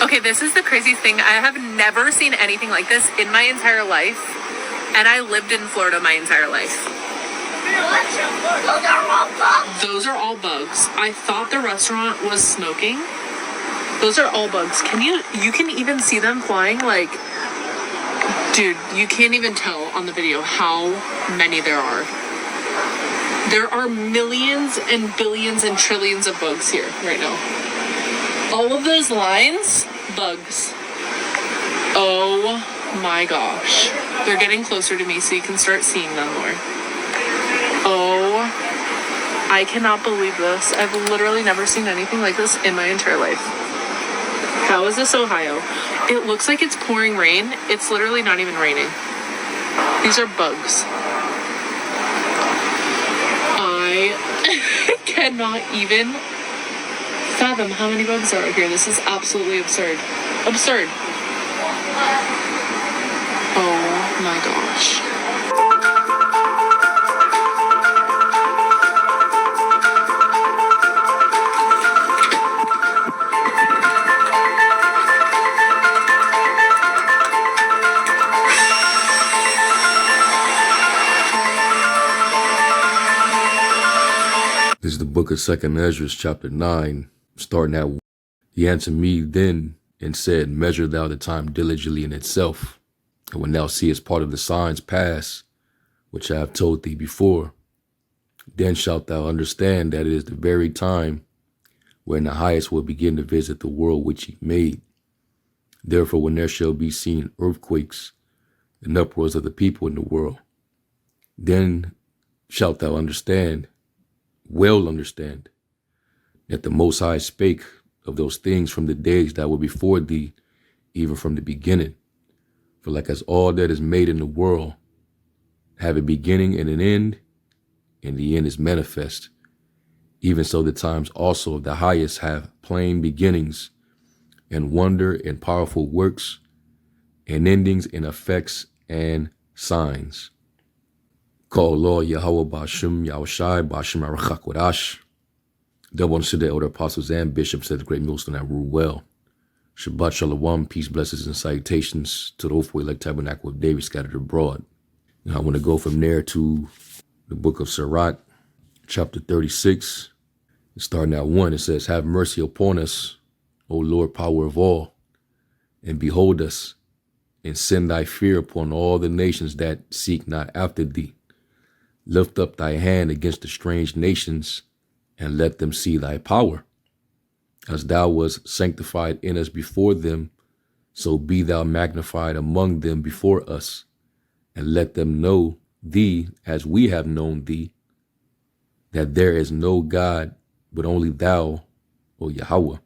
Okay, this is the craziest thing. I have never seen anything like this in my entire life. And I lived in Florida my entire life. Those are all bugs. Those are all bugs. I thought the restaurant was smoking. Those are all bugs. You can even see them flying, like, dude, you can't even tell on the video how many there are. There are millions and billions and trillions of bugs here right now. All of those lines, bugs. Oh my gosh. They're getting closer to me so you can start seeing them more. Oh, I cannot believe this. I've literally never seen anything like this in my entire life. How is this Ohio? It looks like it's pouring rain. It's literally not even raining. These are bugs. I cannot even fathom how many bugs are out here. This is absolutely absurd. Absurd. Oh my gosh. This is the book of 2nd Ezra, chapter 9, starting at 1. He answered me then and said, measure thou the time diligently in itself, and when thou seest part of the signs pass, which I have told thee before, then shalt thou understand that it is the very time when the highest will begin to visit the world which he made. Therefore, when there shall be seen earthquakes and uproars of the people in the world, then shalt thou understand, well understand, that the Most High spake of those things from the days that were before thee, even from the beginning. For like as all that is made in the world have a beginning and an end, and the end is manifest, even so the times also of the highest have plain beginnings, and wonder and powerful works, and endings and effects and signs. Call Lord Yahweh Bashim Yahushai Bashim Arachak Wadash. Double unto the elder apostles and bishops, said the great millstone that rule well. Shabbat Shalom, peace, blessings, and salutations to the hopeful elect tabernacle of David scattered abroad. Now I want to go from there to the book of Sirach, chapter 36, starting at 1. It says, have mercy upon us, O Lord, power of all, and behold us, and send thy fear upon all the nations that seek not after thee. Lift up thy hand against the strange nations, and let them see thy power. As thou wast sanctified in us before them, so be thou magnified among them before us, and let them know thee as we have known thee, that there is no God but only thou, O Yahweh.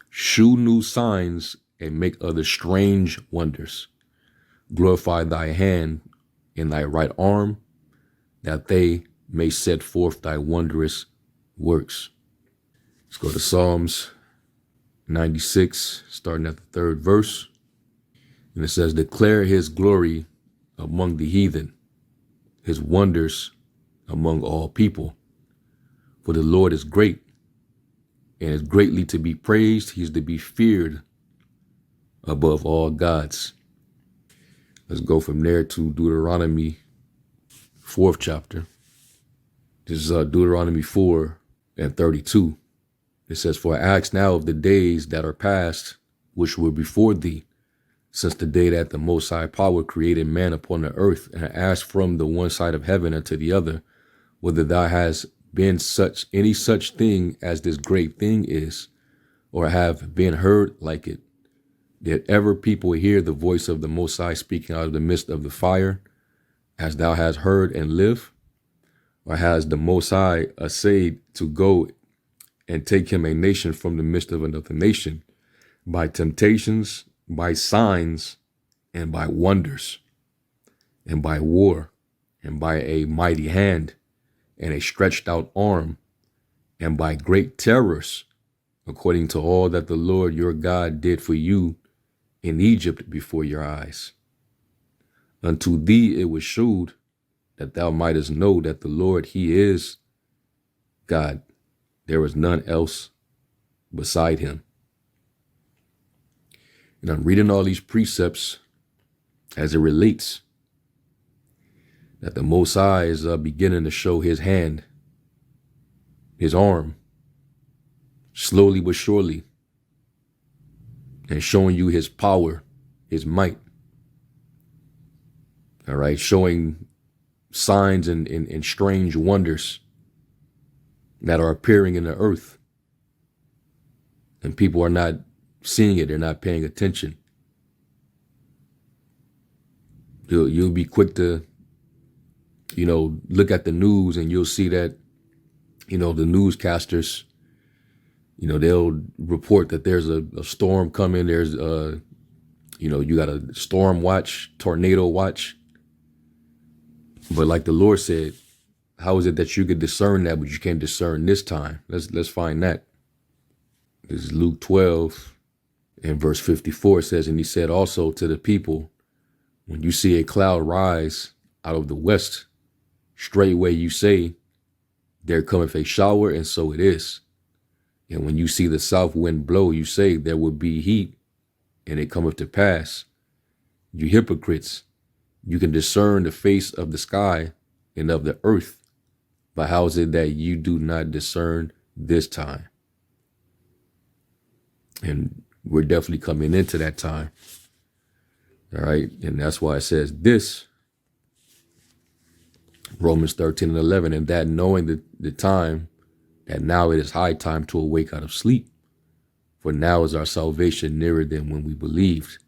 Shew new signs and make other strange wonders. Glorify thy hand in thy right arm, that they may set forth thy wondrous works. Let's go to Psalms 96, starting at the 3rd verse. And it says, declare his glory among the heathen, his wonders among all people. For the Lord is great, and is greatly to be praised. He is to be feared above all gods. Let's go from there to Deuteronomy 4th chapter. This is Deuteronomy 4 and 32. It says, for I ask now of the days that are past, which were before thee, since the day that the Most High Power created man upon the earth, and I ask from the one side of heaven unto the other, whether thou hast been any such thing as this great thing is, or have been heard like it. Did ever people hear the voice of the Most High speaking out of the midst of the fire, as thou hast heard and live? Or has the Most High essayed to go and take him a nation from the midst of another nation, by temptations, by signs, and by wonders, and by war, and by a mighty hand, and a stretched out arm, and by great terrors, according to all that the Lord your God did for you in Egypt before your eyes? Unto thee it was shewed, that thou mightest know that the Lord, he is God. There is none else beside him. And I'm reading all these precepts as it relates that the Most High is beginning to show his hand, his arm, slowly but surely, and showing you his power, his might. All right, showing signs and strange wonders that are appearing in the earth. And people are not seeing it, they're not paying attention. You'll be quick to, look at the news and you'll see that, the newscasters, they'll report that there's a storm coming. There's, you got a storm watch, tornado watch. But like the Lord said, how is it that you could discern that, but you can't discern this time? Let's find that. This is Luke 12 and verse 54. It says, and he said also to the people, when you see a cloud rise out of the west, straightway you say, there cometh a shower, and so it is. And when you see the south wind blow, you say, there will be heat, and it cometh to pass. You hypocrites, you can discern the face of the sky and of the earth, but how is it that you do not discern this time? And we're definitely coming into that time. All right. And that's why it says this, Romans 13 and 11, and that knowing the time, that now it is high time to awake out of sleep. For now is our salvation nearer than when we believed.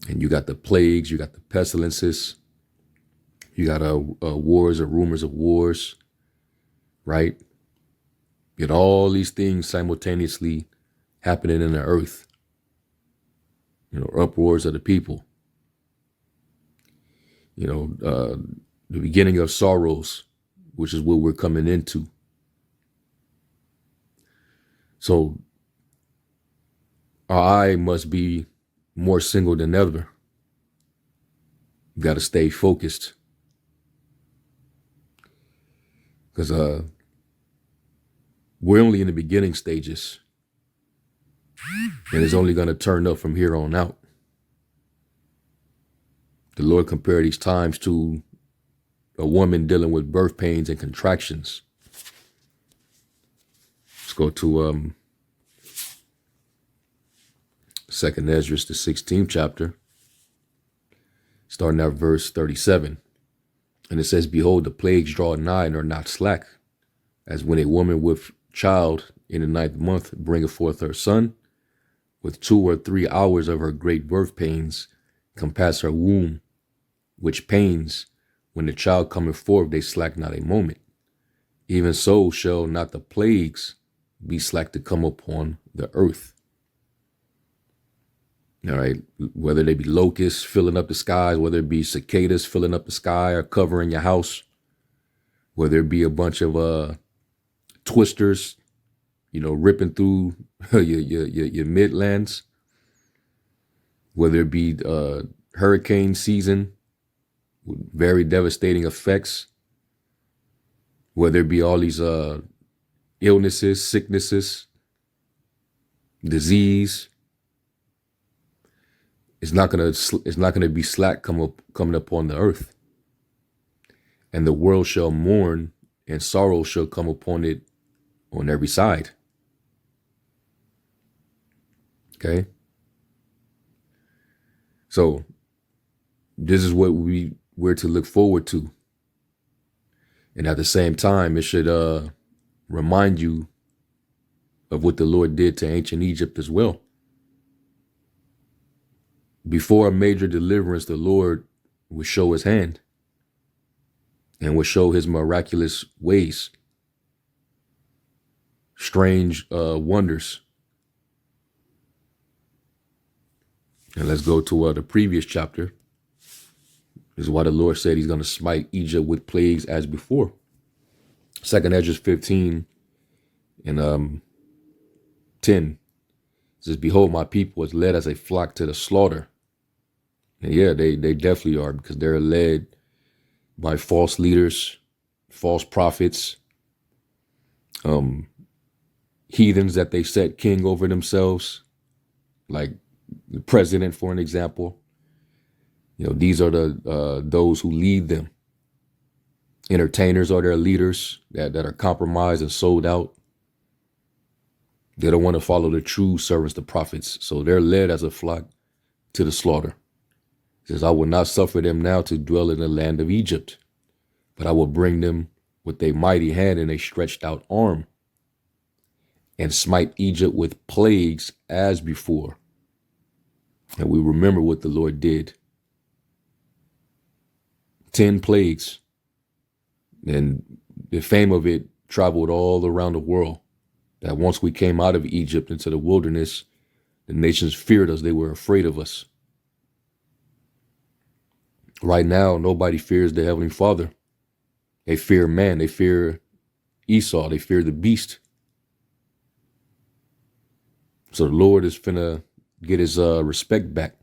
And you got the plagues, you got the pestilences, you got wars or rumors of wars, right? You get all these things simultaneously happening in the earth. Uproars of the people. The beginning of sorrows, which is what we're coming into. So our eye must be more single than ever. You got to stay focused. Because we're only in the beginning stages. And it's only going to turn up from here on out. The Lord compared these times to a woman dealing with birth pains and contractions. Let's go to 2nd Ezra, the 16th chapter, starting at verse 37. And it says, behold, the plagues draw nigh and are not slack, as when a woman with child in the 9th month bringeth forth her son, with 2 or 3 hours of her great birth pains compass her womb, which pains, when the child cometh forth, they slack not a moment. Even so shall not the plagues be slack to come upon the earth. All right, whether they be locusts filling up the skies, whether it be cicadas filling up the sky or covering your house, whether it be a bunch of twisters, ripping through your midlands, whether it be hurricane season with very devastating effects, whether it be all these illnesses, sicknesses, disease. It's not gonna be slack coming upon the earth, and the world shall mourn, and sorrow shall come upon it on every side. Okay, so this is what we're to look forward to, and at the same time, it should remind you of what the Lord did to ancient Egypt as well. Before a major deliverance, the Lord would show his hand and would show his miraculous ways, strange wonders. And let's go to the previous chapter. This is why the Lord said he's going to smite Egypt with plagues as before. 2nd Ezra 15 and 10 says, behold, my people is led as a flock to the slaughter. And yeah, they definitely are, because they're led by false leaders, false prophets, heathens that they set king over themselves, like The president, for an example. These are the those who lead them. Entertainers are their leaders that are compromised and sold out. They don't want to follow the true servants, the prophets. So they're led as a flock to the slaughter. It says, I will not suffer them now to dwell in the land of Egypt, but I will bring them with a mighty hand and a stretched out arm, and smite Egypt with plagues as before. And we remember what the Lord did. 10 plagues. And the fame of it traveled all around the world. That once we came out of Egypt into the wilderness, the nations feared us. They were afraid of us. Right now, nobody fears the Heavenly Father. They fear man. They fear Esau. They fear the beast. So the Lord is finna get his respect back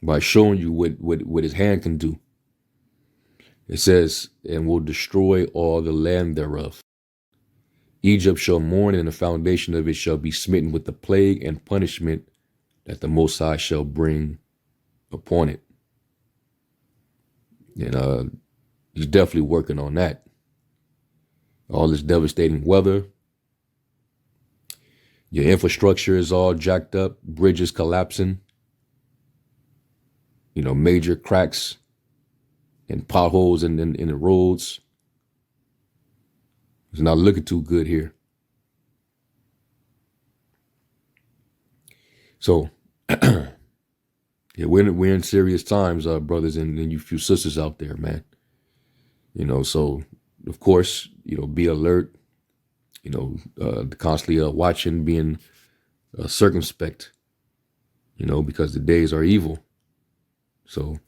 by showing you what his hand can do. It says, and will destroy all the land thereof. Egypt shall mourn, and the foundation of it shall be smitten with the plague and punishment that the Most High shall bring upon it. And he's definitely working on that. All this devastating weather. Your infrastructure is all jacked up, bridges collapsing, major cracks and potholes in the roads. It's not looking too good here. So, yeah, we're in serious times, brothers and you few sisters out there, man. So, of course, be alert, constantly watching, being circumspect, because the days are evil. So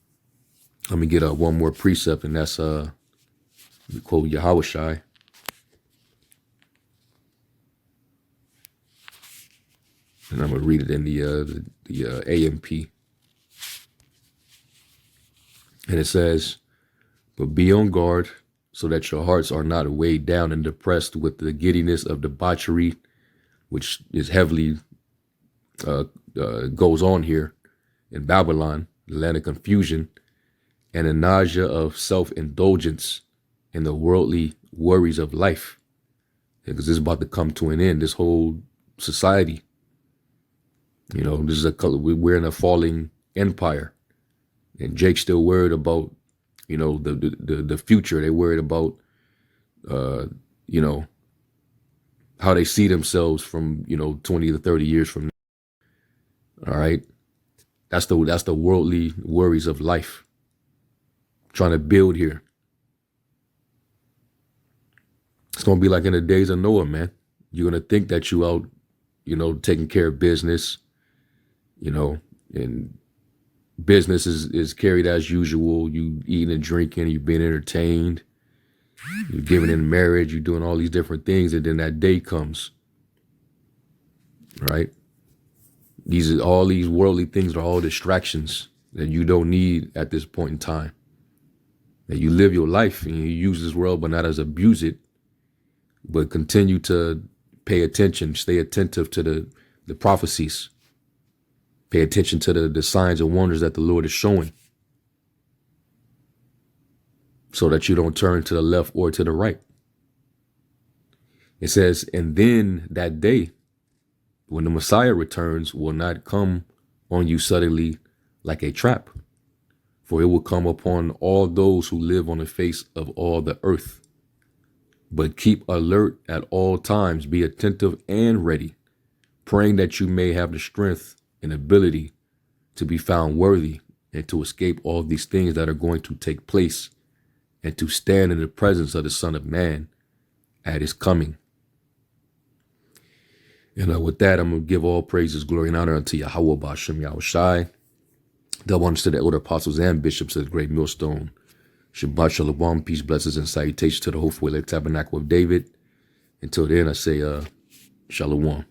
let me get one more precept, and that's we quote Yahushai. And I'm gonna read it in the AMP. And it says, but be on guard so that your hearts are not weighed down and depressed with the giddiness of debauchery, which is heavily goes on here in Babylon, the land of confusion, and a nausea of self-indulgence and the worldly worries of life. Because this is about to come to an end, this whole society. This is we're in a falling empire. And Jake's still worried about, the future. They're worried about, how they see themselves from, 20 to 30 years from now. All right. That's the worldly worries of life. Trying to build here. It's going to be like in the days of Noah, man. You're going to think that you out, taking care of business, and business is carried as usual. You eating and drinking, you being entertained, you're giving in marriage, you're doing all these different things. And then that day comes, right? All these worldly things are all distractions that you don't need at this point in time. That you live your life and you use this world, but not as abuse it, but continue to pay attention, stay attentive to the prophecies. Pay attention to the signs and wonders that the Lord is showing, so that you don't turn to the left or to the right. It says, and then that day, when the Messiah returns, will not come on you suddenly like a trap, for it will come upon all those who live on the face of all the earth. But keep alert at all times, be attentive and ready, praying that you may have the strength and ability to be found worthy and to escape all these things that are going to take place and to stand in the presence of the Son of Man at his coming. And with that, I'm going to give all praises, glory, and honor unto Yahweh Ba'ashem Yahushai, double honors to the elder apostles and bishops of the great millstone. Shabbat Shalom, peace, blessings, and salutations to the hopeful Tabernacle of David. Until then, I say, Shalom.